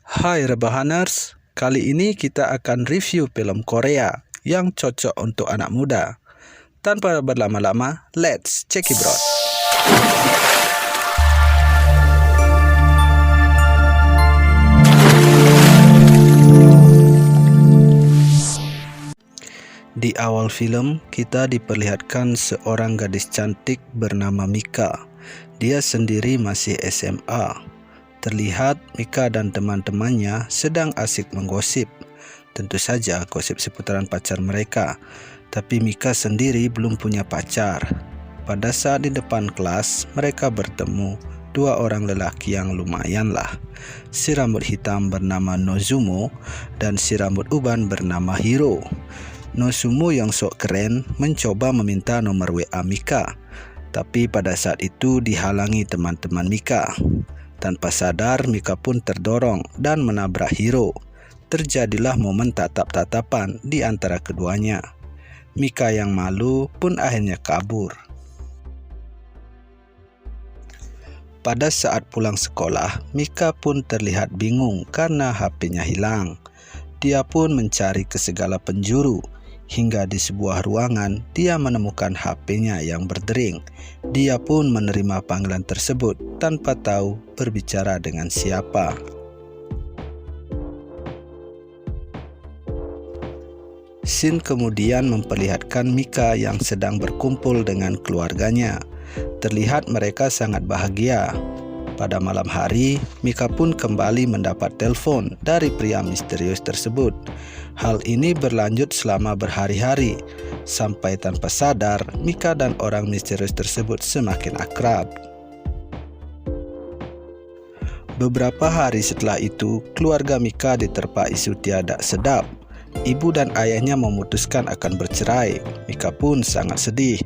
Hai Rebahaners, kali ini kita akan review film Korea yang cocok untuk anak muda. Tanpa berlama-lama, let's check it out. Di awal film, kita diperlihatkan seorang gadis cantik bernama Mika. Dia sendiri masih SMA. Terlihat Mika dan teman-temannya sedang asik menggosip. Tentu saja gosip seputaran pacar mereka. Tapi Mika sendiri belum punya pacar. Pada saat di depan kelas, mereka bertemu dua orang lelaki yang lumayan lah. Si rambut hitam bernama Nozumo dan si rambut uban bernama Hiro. Nozumo yang sok keren mencoba meminta nomor WA Mika. Tapi pada saat itu dihalangi teman-teman Mika. Tanpa sadar, Mika pun terdorong dan menabrak Hiro. Terjadilah momen tatap-tatapan di antara keduanya. Mika yang malu pun akhirnya kabur. Pada saat pulang sekolah, Mika pun terlihat bingung karena HP-nya hilang. Dia pun mencari ke segala penjuru. Hingga di sebuah ruangan, dia menemukan HP-nya yang berdering. Dia pun menerima panggilan tersebut tanpa tahu berbicara dengan siapa. Scene kemudian memperlihatkan Mika yang sedang berkumpul dengan keluarganya. Terlihat mereka sangat bahagia. Pada malam hari, Mika pun kembali mendapat telepon dari pria misterius tersebut. Hal ini berlanjut selama berhari-hari, sampai tanpa sadar Mika dan orang misterius tersebut semakin akrab. Beberapa hari setelah itu, keluarga Mika diterpa isu tiada sedap. Ibu dan ayahnya memutuskan akan bercerai. Mika pun sangat sedih.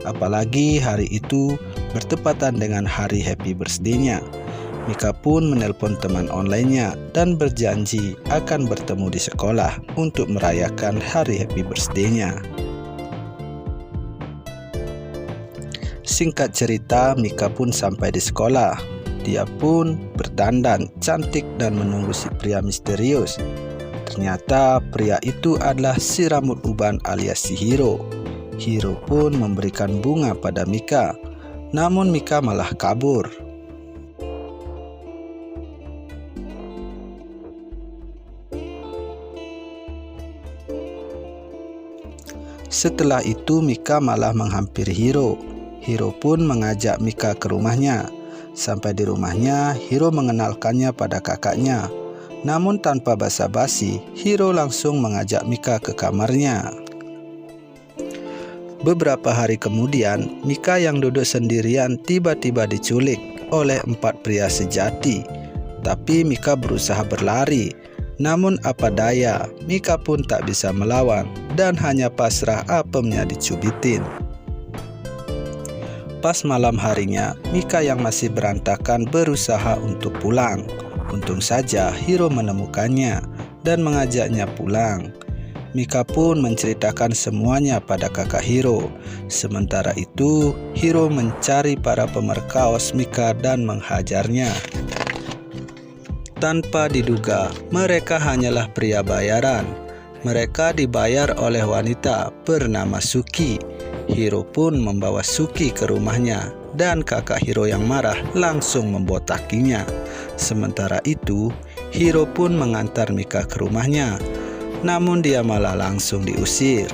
Apalagi hari itu bertepatan dengan hari happy birthday-nya. Mika pun menelpon teman online-nya dan berjanji akan bertemu di sekolah untuk merayakan hari happy birthday-nya. Singkat cerita, Mika pun sampai di sekolah. Dia pun berdandan cantik dan menunggu si pria misterius. Ternyata pria itu adalah si rambut uban alias si Hiro. Hiro pun memberikan bunga pada Mika, namun Mika malah kabur. Setelah itu Mika malah menghampiri Hiro. Hiro pun mengajak Mika ke rumahnya. Sampai di rumahnya, Hiro mengenalkannya pada kakaknya. Namun tanpa basa-basi, Hiro langsung mengajak Mika ke kamarnya. Beberapa hari kemudian, Mika yang duduk sendirian tiba-tiba diculik oleh 4 pria sejati. Tapi Mika berusaha berlari. Namun apa daya, Mika pun tak bisa melawan dan hanya pasrah apemnya dicubitin. Pas malam harinya, Mika yang masih berantakan berusaha untuk pulang. Untung saja Hiro menemukannya dan mengajaknya pulang. Mika pun menceritakan semuanya pada kakak Hiro. Sementara itu, Hiro mencari para pemerkaos Mika dan menghajarnya. Tanpa diduga, mereka hanyalah pria bayaran. Mereka dibayar oleh wanita bernama Suki. Hiro pun membawa Suki ke rumahnya dan kakak Hiro yang marah langsung membotakinya. Sementara itu, Hiro pun mengantar Mika ke rumahnya. Namun dia malah langsung diusir.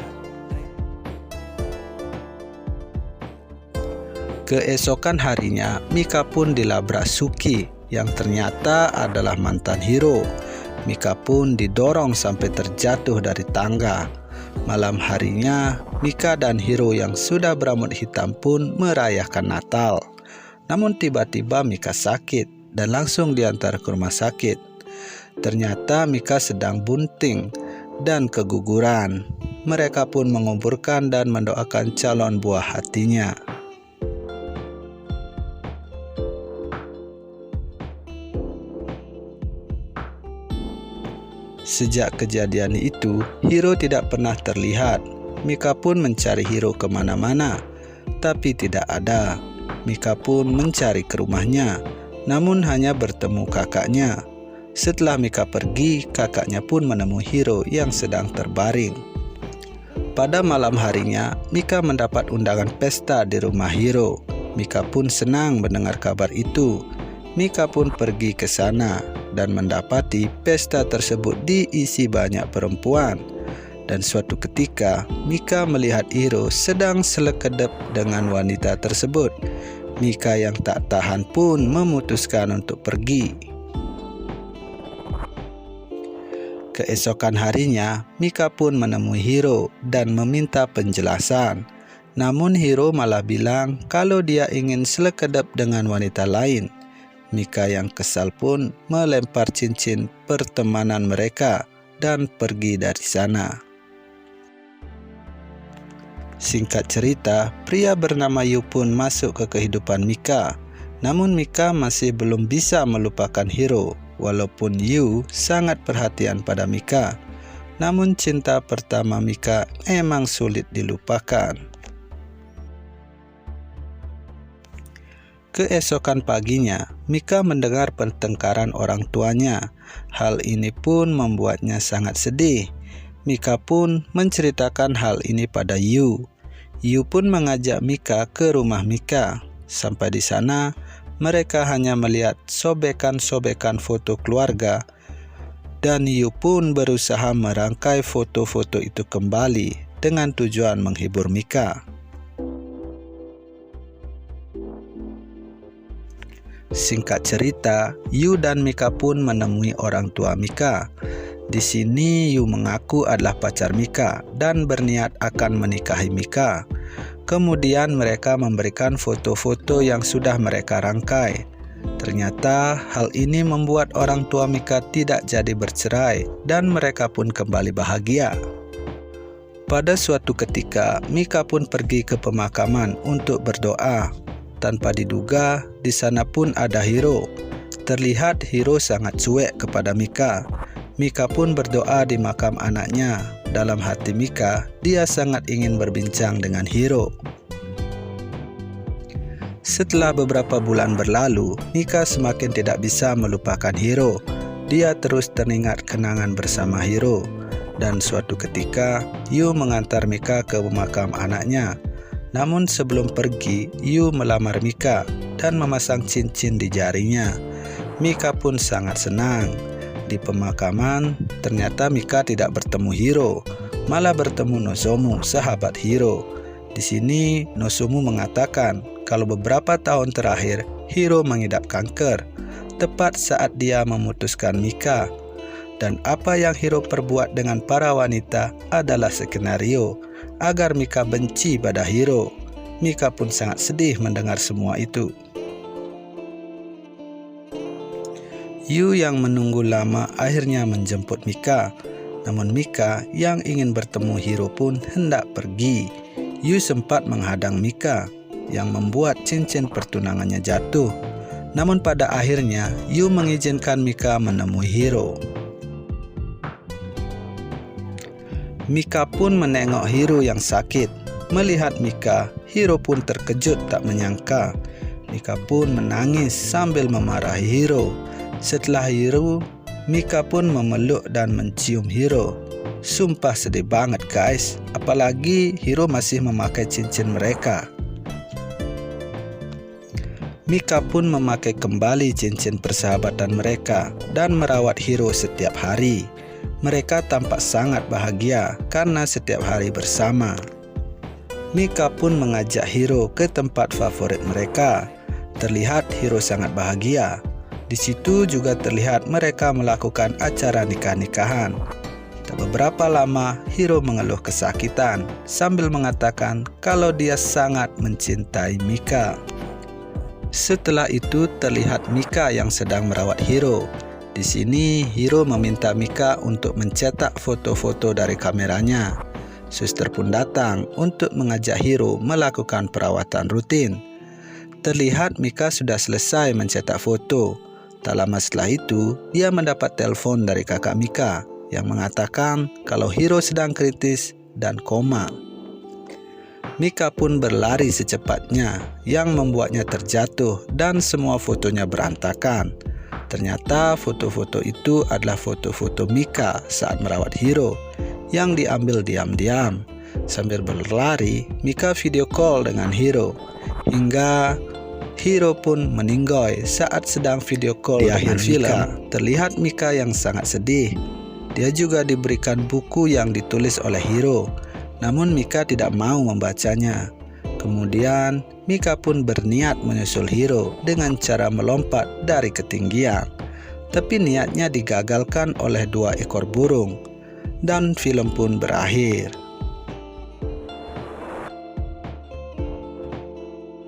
Keesokan harinya, Mika pun dilabrak Suki yang ternyata adalah mantan Hiro. Mika pun didorong sampai terjatuh dari tangga. Malam harinya, Mika dan Hiro yang sudah berambut hitam pun merayakan Natal. Namun tiba-tiba Mika sakit dan langsung diantar ke rumah sakit. Ternyata Mika sedang bunting dan keguguran. Mereka pun menguburkan dan mendoakan calon buah hatinya. Sejak kejadian itu, Hiro tidak pernah terlihat. Mika pun mencari Hiro kemana-mana, tapi tidak ada. Mika pun mencari ke rumahnya, namun hanya bertemu kakaknya. Setelah Mika pergi, kakaknya pun menemui Hiro yang sedang terbaring. Pada malam harinya, Mika mendapat undangan pesta di rumah Hiro. Mika pun senang mendengar kabar itu. Mika pun pergi ke sana dan mendapati pesta tersebut diisi banyak perempuan. Dan suatu ketika, Mika melihat Hiro sedang selekedep dengan wanita tersebut. Mika yang tak tahan pun memutuskan untuk pergi. Keesokan harinya, Mika pun menemui Hiro dan meminta penjelasan. Namun Hiro malah bilang kalau dia ingin selekedep dengan wanita lain. Mika yang kesal pun melempar cincin pertemanan mereka dan pergi dari sana. Singkat cerita, pria bernama Yu pun masuk ke kehidupan Mika. Namun Mika masih belum bisa melupakan Hiro. Walaupun Yu sangat perhatian pada Mika, namun cinta pertama Mika emang sulit dilupakan. Keesokan paginya, Mika mendengar pertengkaran orang tuanya. Hal ini pun membuatnya sangat sedih. Mika pun menceritakan hal ini pada Yu. Yu pun mengajak Mika ke rumah Mika. Sampai di sana, mereka hanya melihat sobekan-sobekan foto keluarga, dan Yu pun berusaha merangkai foto-foto itu kembali dengan tujuan menghibur Mika. Singkat cerita, Yu dan Mika pun menemui orang tua Mika. Di sini Yu mengaku adalah pacar Mika dan berniat akan menikahi Mika. Kemudian mereka memberikan foto-foto yang sudah mereka rangkai. Ternyata hal ini membuat orang tua Mika tidak jadi bercerai dan mereka pun kembali bahagia. Pada suatu ketika, Mika pun pergi ke pemakaman untuk berdoa. Tanpa diduga, di sana pun ada Hiro. Terlihat Hiro sangat cuek kepada Mika. Mika pun berdoa di makam anaknya. Dalam hati Mika, dia sangat ingin berbincang dengan Hiro. Setelah beberapa bulan berlalu, Mika semakin tidak bisa melupakan Hiro. Dia terus teringat kenangan bersama Hiro. Dan suatu ketika, Yu mengantar Mika ke makam anaknya. Namun sebelum pergi, Yu melamar Mika dan memasang cincin di jarinya. Mika pun sangat senang. Di pemakaman, ternyata Mika tidak bertemu Hiro, malah bertemu Nozomu, sahabat Hiro. Di sini, Nozomu mengatakan kalau beberapa tahun terakhir Hiro mengidap kanker, tepat saat dia memutuskan Mika. Dan apa yang Hiro perbuat dengan para wanita adalah skenario agar Mika benci pada Hiro. Mika pun sangat sedih mendengar semua itu. Yu yang menunggu lama akhirnya menjemput Mika. Namun Mika yang ingin bertemu Hiro pun hendak pergi. Yu sempat menghadang Mika yang membuat cincin pertunangannya jatuh. Namun pada akhirnya Yu mengizinkan Mika menemui Hiro. Mika pun menengok Hiro yang sakit. Melihat Mika, Hiro pun terkejut tak menyangka. Mika pun menangis sambil memarahi Hiro. Setelah Hiro, Mika pun memeluk dan mencium Hiro. Sumpah sedih banget guys, apalagi Hiro masih memakai cincin mereka. Mika pun memakai kembali cincin persahabatan mereka dan merawat Hiro setiap hari. Mereka tampak sangat bahagia karena setiap hari bersama. Mika pun mengajak Hiro ke tempat favorit mereka. Terlihat Hiro sangat bahagia. Di situ juga terlihat mereka melakukan acara nikah-nikahan. Tak beberapa lama, Hiro mengeluh kesakitan sambil mengatakan kalau dia sangat mencintai Mika. Setelah itu terlihat Mika yang sedang merawat Hiro. Di sini Hiro meminta Mika untuk mencetak foto-foto dari kameranya. Suster pun datang untuk mengajak Hiro melakukan perawatan rutin. Terlihat Mika sudah selesai mencetak foto. Tak lama setelah itu, dia mendapat telepon dari kakak Mika yang mengatakan kalau Hiro sedang kritis dan koma. Mika pun berlari secepatnya yang membuatnya terjatuh dan semua fotonya berantakan. Ternyata foto-foto itu adalah foto-foto Mika saat merawat Hiro yang diambil diam-diam. Sambil berlari, Mika video call dengan Hiro hingga Hiro pun meninggoy saat sedang video call. Di akhir film, terlihat Mika yang sangat sedih. Dia juga diberikan buku yang ditulis oleh Hiro, namun Mika tidak mau membacanya. Kemudian Mika pun berniat menyusul Hiro dengan cara melompat dari ketinggian. Tapi niatnya digagalkan oleh 2 ekor burung dan film pun berakhir.